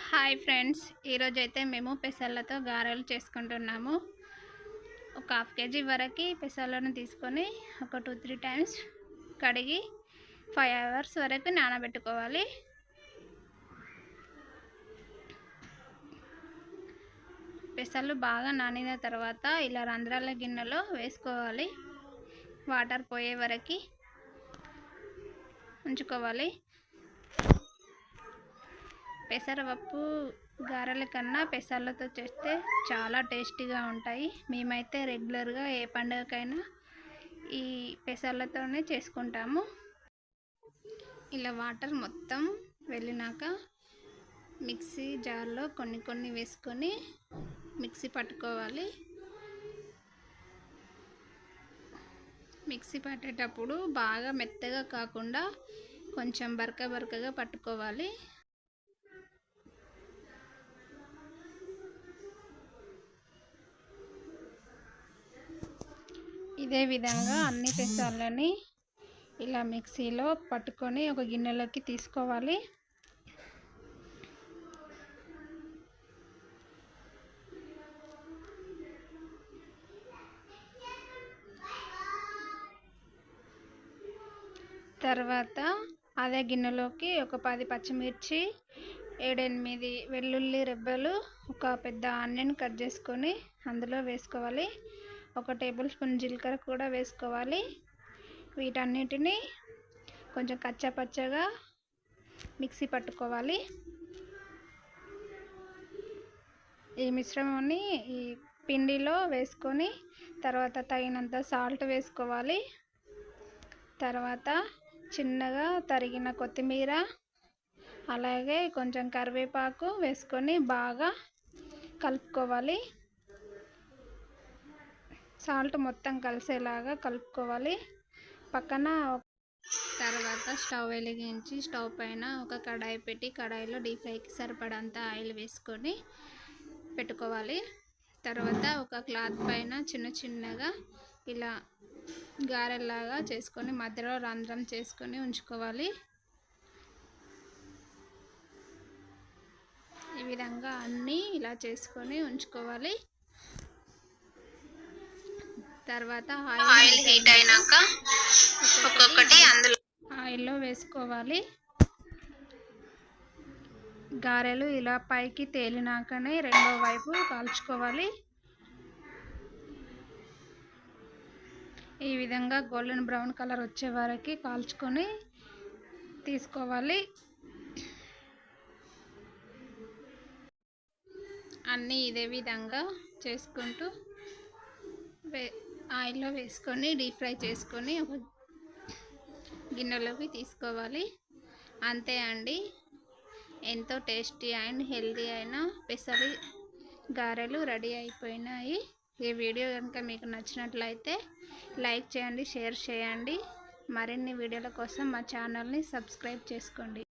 Hi friends, ఈరోజు అయితే మేము పెసర్లతో గారెలు చేసుకుంటున్నాము. ఒక హాఫ్ కేజీ వరకు పెసర్లను తీసుకొని ఒక 2-3 టైమ్స్ కడిగి 5 అవర్స్ వరకు నానబెట్టుకోవాలి. పెసర్లు బాగా నానిన తర్వాత ఇలా రంధ్రాల గిన్నెలో వేసుకోవాలి. వాటర్ పోయే వరకు ఉంచుకోవాలి. పెసరపప్పు గారెల కన్నా పెసర్లతో చేస్తే చాలా టేస్టీగా ఉంటాయి. మేమైతే రెగ్యులర్గా ఏ పండుగకైనా ఈ పెసర్లతోనే చేసుకుంటాము. ఇలా వాటర్ మొత్తం వెళ్ళినాక మిక్సీ జార్లో కొన్ని వేసుకొని మిక్సీ పట్టుకోవాలి. మిక్సీ పట్టేటప్పుడు బాగా మెత్తగా కాకుండా కొంచెం బరకగా పట్టుకోవాలి. ఇదే విధంగా అన్ని పెసర్లని ఇలా మిక్సీలో పట్టుకొని ఒక గిన్నెలోకి తీసుకోవాలి. తర్వాత అదే గిన్నెలోకి ఒక 10 పచ్చిమిర్చి, 7-8 వెల్లుల్లి రెబ్బలు, ఒక పెద్ద ఆనియన్ కట్ చేసుకొని అందులో వేసుకోవాలి. 1 టేబుల్ స్పూన్ జీలకర్ర కూడా వేసుకోవాలి. వీటన్నిటిని కొంచెం కచ్చాపచ్చగా మిక్సీ పట్టుకోవాలి. ఈ మిశ్రమాన్ని ఈ పిండిలో వేసుకొని తర్వాత తగినంత సాల్ట్ వేసుకోవాలి. తర్వాత చిన్నగా తరిగిన కొత్తిమీర, అలాగే కొంచెం కరివేపాకు వేసుకొని బాగా కలుపుకోవాలి. సాల్ట్ మొత్తం కలిసేలాగా కలుపుకోవాలి. పక్కన తర్వాత స్టవ్ వెలిగించి స్టవ్ పైన ఒక కడాయి పెట్టి కడాయిలో డీప్ ఫ్రైకి సరిపడంత ఆయిల్ వేసుకొని పెట్టుకోవాలి. తర్వాత ఒక క్లాత్ పైన చిన్నగా ఇలా గారెల్లాగా చేసుకొని మధ్యలో రంధ్రం చేసుకొని ఉంచుకోవాలి. ఈ విధంగా అన్నీ ఇలా చేసుకొని ఉంచుకోవాలి. తర్వాత ఆయిల్ హీట్ అయినాక ఒక్కొక్కటి అందులో ఆయిల్లో వేసుకోవాలి. గారెలు ఇలా పైకి తేలినాకనే రెండో వైపు కాల్చుకోవాలి. ఈ విధంగా గోల్డెన్ బ్రౌన్ కలర్ వచ్చే వరకు కాల్చుకొని తీసుకోవాలి. అన్నీ ఇదే విధంగా చేసుకుంటూ ఆయిల్లో వేసుకొని డీప్ ఫ్రై చేసుకొని ఒక గిన్నెలోకి తీసుకోవాలి. అంతే అండి, ఎంతో టేస్టీ అండ్ హెల్తీ అయిన పెసరి గారెలు రెడీ అయిపోయినాయి. ఈ వీడియో కనుక మీకు నచ్చినట్లయితే లైక్ చేయండి, షేర్ చేయండి. మరిన్ని వీడియోల కోసం మా ఛానల్ని సబ్స్క్రైబ్ చేసుకోండి.